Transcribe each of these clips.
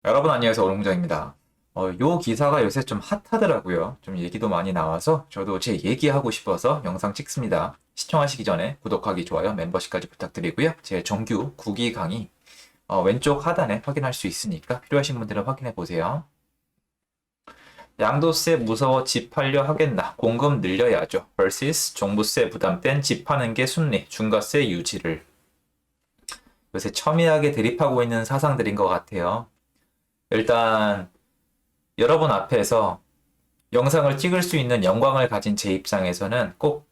여러분 안녕하세요. 오롱부장입니다. 요 기사가 요새 좀 핫하더라고요. 좀 얘기도 많이 나와서 저도 제 얘기하고 싶어서 영상 찍습니다. 시청하시기 전에 구독하기, 좋아요, 멤버십까지 부탁드리고요. 제 정규 국기 강의 왼쪽 하단에 확인할 수 있으니까 필요하신 분들은 확인해 보세요. 양도세 무서워 집 팔려 하겠나? 공급 늘려야죠. vs 종부세 부담 땐 집 파는 게 순리, 중과세 유지를. 요새 첨예하게 대립하고 있는 사상들인 것 같아요. 일단 여러분 앞에서 영상을 찍을 수 있는 영광을 가진 제 입장에서는 꼭,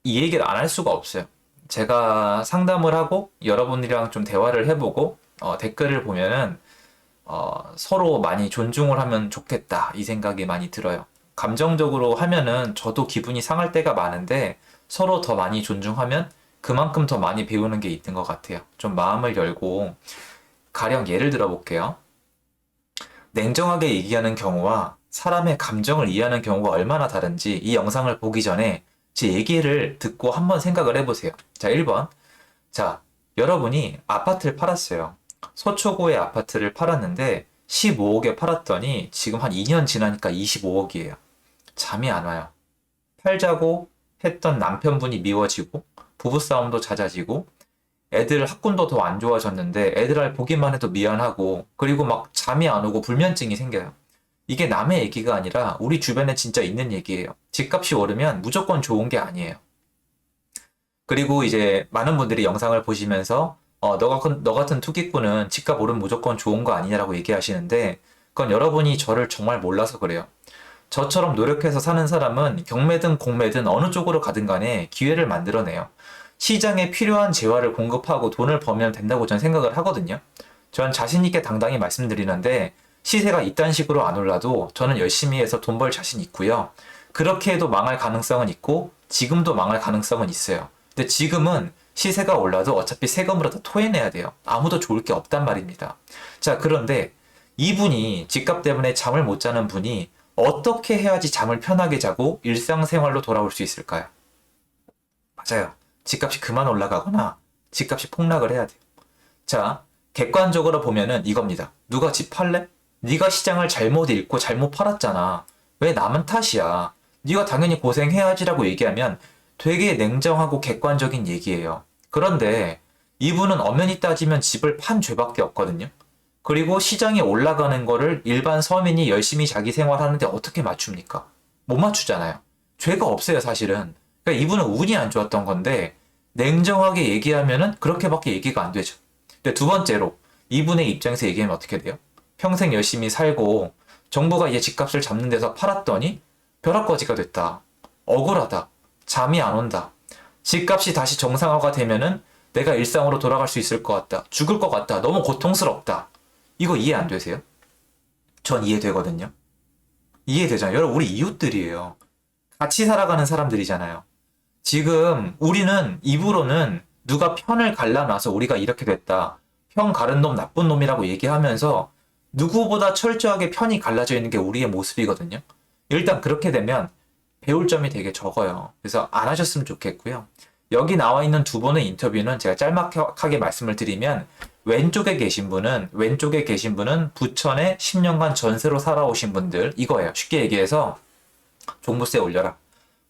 이 얘기를 안 할 수가 없어요. 제가 상담을 하고 여러분들이랑 좀 대화를 해보고, 댓글을 보면은, 서로 많이 존중을 하면 좋겠다. 이 생각이 많이 들어요. 감정적으로 하면은 저도 기분이 상할 때가 많은데 서로 더 많이 존중하면 그만큼 더 많이 배우는 게 있는 것 같아요. 좀 마음을 열고, 가령 예를 들어 볼게요. 냉정하게 얘기하는 경우와 사람의 감정을 이해하는 경우가 얼마나 다른지 이 영상을 보기 전에 제 얘기를 듣고 한번 생각을 해보세요. 자, 1번. 자, 여러분이 아파트를 팔았어요. 서초구의 아파트를 팔았는데 15억에 팔았더니 지금 한 2년 지나니까 25억이에요. 잠이 안 와요. 팔자고 했던 남편분이 미워지고 부부싸움도 잦아지고 애들 학군도 더 안 좋아졌는데 애들 보기만 해도 미안하고 그리고 막 잠이 안 오고 불면증이 생겨요. 이게 남의 얘기가 아니라 우리 주변에 진짜 있는 얘기예요. 집값이 오르면 무조건 좋은 게 아니에요. 그리고 이제 많은 분들이 영상을 보시면서 너 같은 투기꾼은 집값 오르면 무조건 좋은 거 아니냐라고 얘기하시는데 그건 여러분이 저를 정말 몰라서 그래요. 저처럼 노력해서 사는 사람은 경매든 공매든 어느 쪽으로 가든 간에 기회를 만들어내요. 시장에 필요한 재화를 공급하고 돈을 벌면 된다고 저는 생각을 하거든요. 전 자신있게 당당히 말씀드리는데 시세가 이딴 식으로 안 올라도 저는 열심히 해서 돈 벌 자신 있고요. 그렇게 해도 망할 가능성은 있고 지금도 망할 가능성은 있어요. 근데 지금은 시세가 올라도 어차피 세금으로 다 토해내야 돼요. 아무도 좋을 게 없단 말입니다. 자, 그런데 이분이 집값 때문에 잠을 못 자는 분이 어떻게 해야지 잠을 편하게 자고 일상생활로 돌아올 수 있을까요? 맞아요. 집값이 그만 올라가거나 집값이 폭락을 해야 돼요. 자, 객관적으로 보면은 이겁니다. 누가 집 팔래? 네가 시장을 잘못 읽고 잘못 팔았잖아. 왜 남은 탓이야? 네가 당연히 고생해야지라고 얘기하면 되게 냉정하고 객관적인 얘기예요. 그런데 이분은 엄연히 따지면 집을 판 죄밖에 없거든요. 그리고 시장이 올라가는 거를 일반 서민이 열심히 자기 생활하는데 어떻게 맞춥니까? 못 맞추잖아요. 죄가 없어요, 사실은. 그러니까 이분은 운이 안 좋았던 건데 냉정하게 얘기하면은 그렇게밖에 얘기가 안 되죠. 근데 두 번째로 이분의 입장에서 얘기하면 어떻게 돼요? 평생 열심히 살고 정부가 얘 집값을 잡는 데서 팔았더니 벼락거지가 됐다. 억울하다. 잠이 안 온다. 집값이 다시 정상화가 되면은 내가 일상으로 돌아갈 수 있을 것 같다. 죽을 것 같다. 너무 고통스럽다. 이거 이해 안 되세요? 전 이해되거든요. 이해되잖아요. 여러분, 우리 이웃들이에요. 같이 살아가는 사람들이잖아요. 지금 우리는 입으로는 누가 편을 갈라놔서 우리가 이렇게 됐다. 편 가른 놈 나쁜 놈이라고 얘기하면서 누구보다 철저하게 편이 갈라져 있는 게 우리의 모습이거든요. 일단 그렇게 되면 배울 점이 되게 적어요. 그래서 안 하셨으면 좋겠고요. 여기 나와 있는 두 분의 인터뷰는 제가 짤막하게 말씀을 드리면 왼쪽에 계신 분은 부천에 10년간 전세로 살아오신 분들 이거예요. 쉽게 얘기해서 종부세 올려라.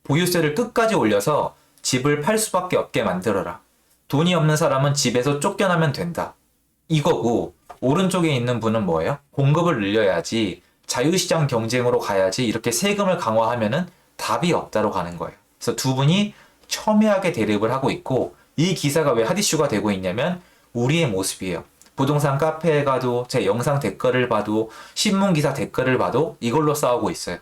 보유세를 끝까지 올려서 집을 팔 수밖에 없게 만들어라. 돈이 없는 사람은 집에서 쫓겨나면 된다. 이거고 오른쪽에 있는 분은 뭐예요? 공급을 늘려야지 자유시장 경쟁으로 가야지 이렇게 세금을 강화하면은 답이 없다로 가는 거예요. 그래서 두 분이 첨예하게 대립을 하고 있고 이 기사가 왜 핫이슈가 되고 있냐면 우리의 모습이에요. 부동산 카페에 가도 제 영상 댓글을 봐도 신문 기사 댓글을 봐도 이걸로 싸우고 있어요.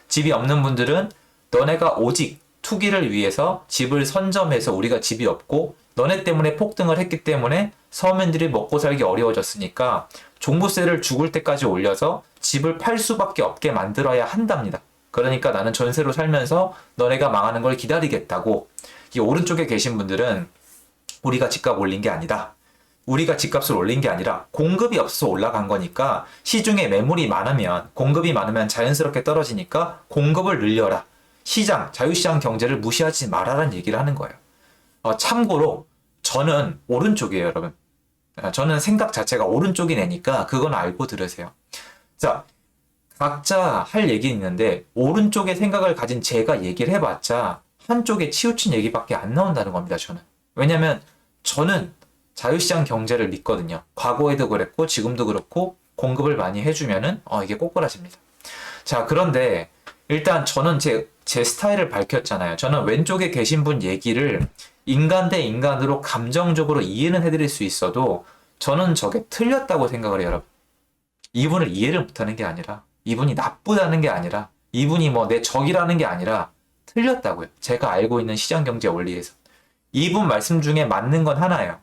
집이 없는 분들은 너네가 오직 투기를 위해서 집을 선점해서 우리가 집이 없고 너네 때문에 폭등을 했기 때문에 서민들이 먹고 살기 어려워졌으니까 종부세를 죽을 때까지 올려서 집을 팔 수밖에 없게 만들어야 한답니다. 그러니까 나는 전세로 살면서 너네가 망하는 걸 기다리겠다고. 이 오른쪽에 계신 분들은 우리가 집값 올린 게 아니다. 우리가 집값을 올린 게 아니라 공급이 없어서 올라간 거니까 시중에 매물이 많으면 공급이 많으면 자연스럽게 떨어지니까 공급을 늘려라. 시장, 자유시장 경제를 무시하지 말아라는 얘기를 하는 거예요. 참고로 저는 오른쪽이에요, 여러분. 저는 생각 자체가 오른쪽이 내니까 그건 알고 들으세요. 자, 각자 할 얘기 있는데 오른쪽에 생각을 가진 제가 얘기를 해봤자 한쪽에 치우친 얘기밖에 안 나온다는 겁니다, 저는. 왜냐면 저는 자유시장 경제를 믿거든요. 과거에도 그랬고 지금도 그렇고 공급을 많이 해주면은 이게 꼬꾸라집니다. 자, 그런데 일단 저는 제 스타일을 밝혔잖아요. 저는 왼쪽에 계신 분 얘기를 인간 대 인간으로 감정적으로 이해는 해드릴 수 있어도 저는 저게 틀렸다고 생각을 해요, 여러분. 이분을 이해를 못하는 게 아니라, 이분이 나쁘다는 게 아니라, 이분이 뭐 내 적이라는 게 아니라 틀렸다고요. 제가 알고 있는 시장경제 원리에서. 이분 말씀 중에 맞는 건 하나예요.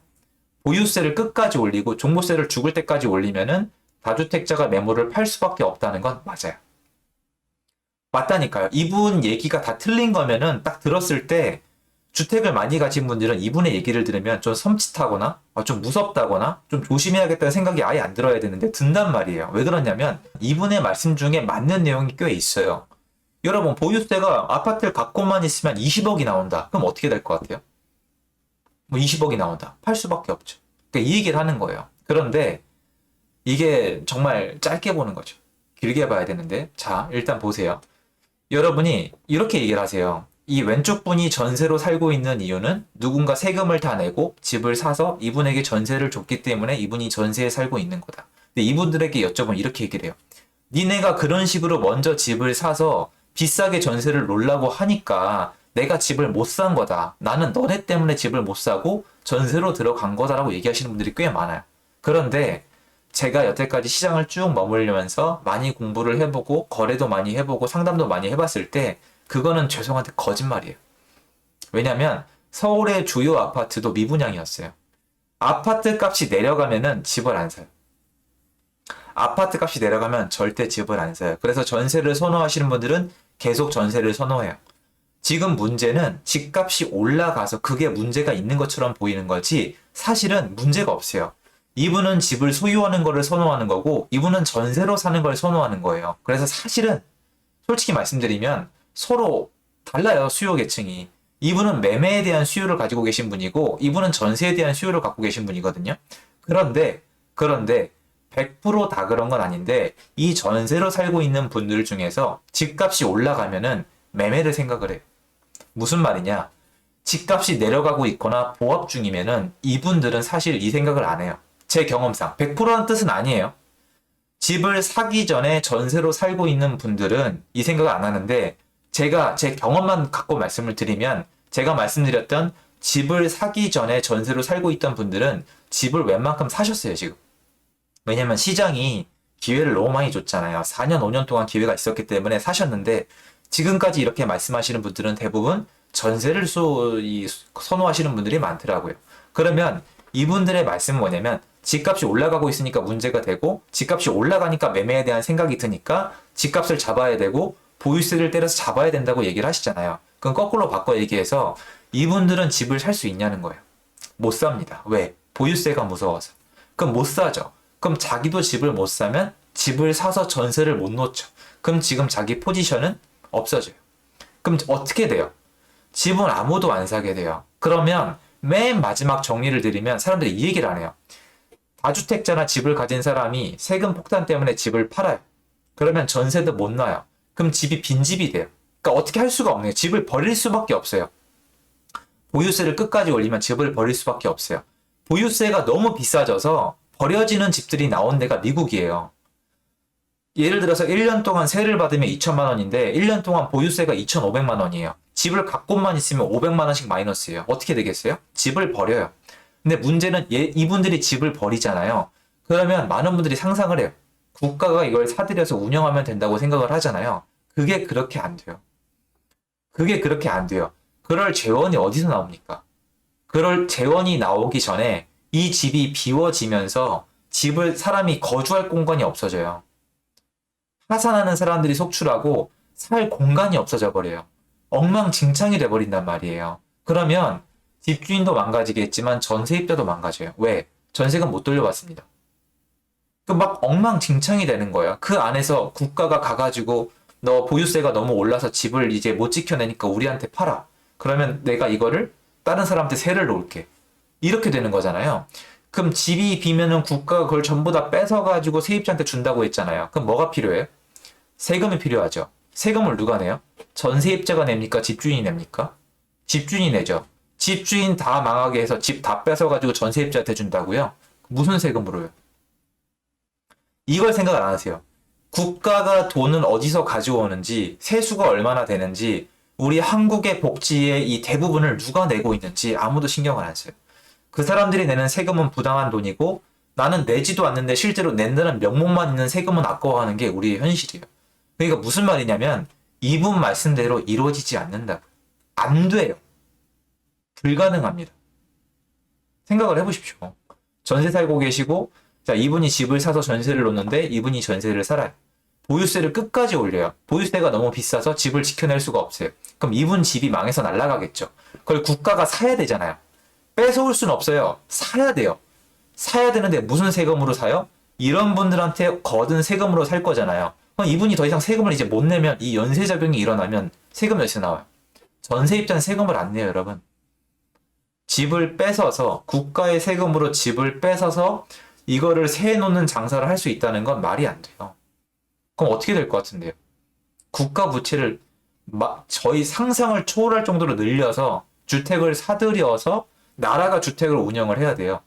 보유세를 끝까지 올리고 종부세를 죽을 때까지 올리면은 다주택자가 매물을 팔 수밖에 없다는 건 맞아요. 맞다니까요. 이분 얘기가 다 틀린 거면은 딱 들었을 때 주택을 많이 가진 분들은 이분의 얘기를 들으면 좀 섬찟하거나 좀 무섭다거나 좀 조심해야겠다는 생각이 아예 안 들어야 되는데 든단 말이에요. 왜 그러냐면 이분의 말씀 중에 맞는 내용이 꽤 있어요. 여러분, 보유세가 아파트를 갖고만 있으면 20억이 나온다. 그럼 어떻게 될 것 같아요? 뭐 20억이 나온다. 팔 수밖에 없죠. 그러니까 이 얘기를 하는 거예요. 그런데 이게 정말 짧게 보는 거죠. 길게 봐야 되는데. 자, 일단 보세요. 여러분이 이렇게 얘기를 하세요. 이 왼쪽 분이 전세로 살고 있는 이유는 누군가 세금을 다 내고 집을 사서 이분에게 전세를 줬기 때문에 이분이 전세에 살고 있는 거다. 근데 이분들에게 여쭤보면 이렇게 얘기를 해요. 니네가 그런 식으로 먼저 집을 사서 비싸게 전세를 놓으려고 하니까 내가 집을 못 산 거다. 나는 너네 때문에 집을 못 사고 전세로 들어간 거다라고 얘기하시는 분들이 꽤 많아요. 그런데 제가 여태까지 시장을 쭉 머물면서 많이 공부를 해보고 거래도 많이 해보고 상담도 많이 해봤을 때 그거는 죄송한데 거짓말이에요. 왜냐면 서울의 주요 아파트도 미분양이었어요. 아파트 값이 내려가면은 집을 안 사요. 아파트 값이 내려가면 절대 집을 안 사요. 그래서 전세를 선호하시는 분들은 계속 전세를 선호해요. 지금 문제는 집값이 올라가서 그게 문제가 있는 것처럼 보이는 거지 사실은 문제가 없어요. 이분은 집을 소유하는 거를 선호하는 거고 이분은 전세로 사는 걸 선호하는 거예요. 그래서 사실은 솔직히 말씀드리면 서로 달라요, 수요 계층이. 이분은 매매에 대한 수요를 가지고 계신 분이고 이분은 전세에 대한 수요를 갖고 계신 분이거든요. 그런데 100%다 그런 건 아닌데 이 전세로 살고 있는 분들 중에서 집값이 올라가면은 매매를 생각을 해요. 무슨 말이냐? 집값이 내려가고 있거나 보합 중이면은 이분들은 사실 이 생각을 안 해요. 제 경험상 100%는 뜻은 아니에요. 집을 사기 전에 전세로 살고 있는 분들은 이 생각을 안 하는데 제가 제 경험만 갖고 말씀을 드리면 제가 말씀드렸던 집을 사기 전에 전세로 살고 있던 분들은 집을 웬만큼 사셨어요, 지금. 왜냐면 시장이 기회를 너무 많이 줬잖아요. 4년, 5년 동안 기회가 있었기 때문에 사셨는데 지금까지 이렇게 말씀하시는 분들은 대부분 전세를 선호하시는 분들이 많더라고요. 그러면 이분들의 말씀은 뭐냐면 집값이 올라가고 있으니까 문제가 되고 집값이 올라가니까 매매에 대한 생각이 드니까 집값을 잡아야 되고 보유세를 때려서 잡아야 된다고 얘기를 하시잖아요. 그럼 거꾸로 바꿔 얘기해서 이분들은 집을 살 수 있냐는 거예요. 못 삽니다. 왜? 보유세가 무서워서. 그럼 못 사죠. 그럼 자기도 집을 못 사면 집을 사서 전세를 못 놓죠. 그럼 지금 자기 포지션은 없어져요. 그럼 어떻게 돼요? 집은 아무도 안 사게 돼요. 그러면 맨 마지막 정리를 드리면 사람들이 이 얘기를 안 해요. 다주택자나 집을 가진 사람이 세금 폭탄 때문에 집을 팔아요. 그러면 전세도 못 놔요. 그럼 집이 빈집이 돼요. 그러니까 어떻게 할 수가 없네요. 집을 버릴 수밖에 없어요. 보유세를 끝까지 올리면 집을 버릴 수밖에 없어요. 보유세가 너무 비싸져서 버려지는 집들이 나온 데가 미국이에요. 예를 들어서 1년 동안 세를 받으면 2천만 원인데 1년 동안 보유세가 2,500만 원이에요. 집을 갖고만 있으면 500만 원씩 마이너스예요. 어떻게 되겠어요? 집을 버려요. 근데 문제는 이분들이 집을 버리잖아요. 그러면 많은 분들이 상상을 해요. 국가가 이걸 사들여서 운영하면 된다고 생각을 하잖아요. 그게 그렇게 안 돼요. 그게 그렇게 안 돼요. 그럴 재원이 어디서 나옵니까? 그럴 재원이 나오기 전에 이 집이 비워지면서 집을 사람이 거주할 공간이 없어져요. 파산하는 사람들이 속출하고 살 공간이 없어져 버려요. 엉망진창이 돼버린단 말이에요. 그러면 집주인도 망가지겠지만 전세입자도 망가져요. 왜? 전세금 못 돌려받습니다. 그 막 엉망진창이 되는 거예요. 그 안에서 국가가 가가지고 너 보유세가 너무 올라서 집을 이제 못 지켜내니까 우리한테 팔아. 그러면 내가 이거를 다른 사람한테 세를 놓을게. 이렇게 되는 거잖아요. 그럼 집이 비면은 국가가 그걸 전부 다 뺏어가지고 세입자한테 준다고 했잖아요. 그럼 뭐가 필요해요? 세금이 필요하죠. 세금을 누가 내요? 전세입자가 냅니까? 집주인이 냅니까? 집주인이 내죠. 집주인 다 망하게 해서 집 다 뺏어가지고 전세입자한테 준다고요? 무슨 세금으로요? 이걸 생각 안 하세요. 국가가 돈을 어디서 가져오는지, 세수가 얼마나 되는지, 우리 한국의 복지의 이 대부분을 누가 내고 있는지 아무도 신경을 안 써요. 그 사람들이 내는 세금은 부당한 돈이고 나는 내지도 않는데 실제로 낸다는 명목만 있는 세금은 아까워하는 게 우리의 현실이에요. 그러니까 무슨 말이냐면 이분 말씀대로 이루어지지 않는다고요. 안 돼요. 불가능합니다. 생각을 해보십시오. 전세 살고 계시고 자 이분이 집을 사서 전세를 놓는데 이분이 전세를 살아요. 보유세를 끝까지 올려요. 보유세가 너무 비싸서 집을 지켜낼 수가 없어요. 그럼 이분 집이 망해서 날아가겠죠. 그걸 국가가 사야 되잖아요. 뺏어올 수는 없어요. 사야 돼요. 사야 되는데 무슨 세금으로 사요? 이런 분들한테 거둔 세금으로 살 거잖아요. 그럼 이분이 더 이상 세금을 이제 못 내면 이 연쇄작용이 일어나면 세금 몇이 나와요? 전세입자는 세금을 안 내요, 여러분. 집을 뺏어서 국가의 세금으로 집을 뺏어서 이거를 세놓는 장사를 할 수 있다는 건 말이 안 돼요. 그럼 어떻게 될 것 같은데요? 국가 부채를 저희 상상을 초월할 정도로 늘려서 주택을 사들여서 나라가 주택을 운영을 해야 돼요.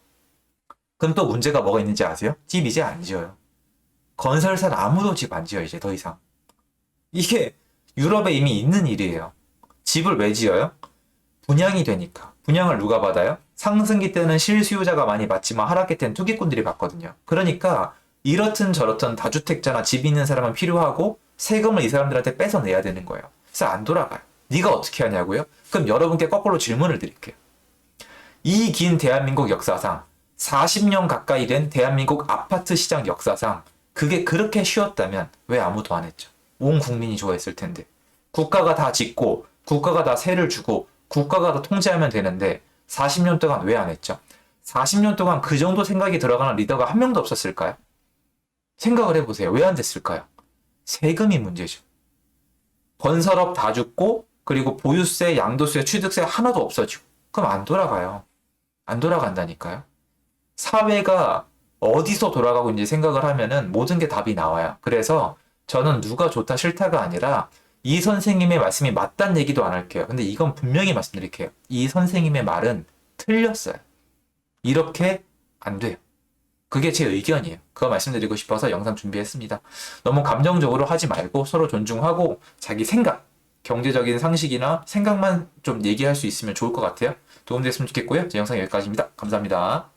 그럼 또 문제가 뭐가 있는지 아세요? 집 이제 안 지어요. 건설사는 아무도 집 안 지어요, 이제 더 이상. 이게 유럽에 이미 있는 일이에요. 집을 왜 지어요? 분양이 되니까. 분양을 누가 받아요? 상승기 때는 실수요자가 많이 받지만 하락기 때는 투기꾼들이 받거든요. 그러니까 이렇든 저렇든 다주택자나 집 있는 사람은 필요하고 세금을 이 사람들한테 뺏어내야 되는 거예요. 그래서 안 돌아가요. 네가 어떻게 하냐고요? 그럼 여러분께 거꾸로 질문을 드릴게요. 이 긴 대한민국 역사상 40년 가까이 된 대한민국 아파트 시장 역사상 그게 그렇게 쉬웠다면 왜 아무도 안 했죠? 온 국민이 좋아했을 텐데. 국가가 다 짓고 국가가 다 세를 주고 국가가 다 통제하면 되는데 40년 동안 왜 안 했죠? 40년 동안 그 정도 생각이 들어가는 리더가 한 명도 없었을까요? 생각을 해보세요. 왜 안 됐을까요? 세금이 문제죠. 건설업 다 죽고 그리고 보유세, 양도세, 취득세 하나도 없어지고 그럼 안 돌아가요. 안 돌아간다니까요. 사회가 어디서 돌아가고 있는지 생각을 하면은 모든 게 답이 나와요. 그래서 저는 누가 좋다 싫다가 아니라 이 선생님의 말씀이 맞다는 얘기도 안 할게요. 근데 이건 분명히 말씀드릴게요. 이 선생님의 말은 틀렸어요. 이렇게 안 돼요. 그게 제 의견이에요. 그거 말씀드리고 싶어서 영상 준비했습니다. 너무 감정적으로 하지 말고 서로 존중하고 자기 생각, 경제적인 상식이나 생각만 좀 얘기할 수 있으면 좋을 것 같아요. 도움됐으면 좋겠고요. 제 영상 여기까지입니다. 감사합니다.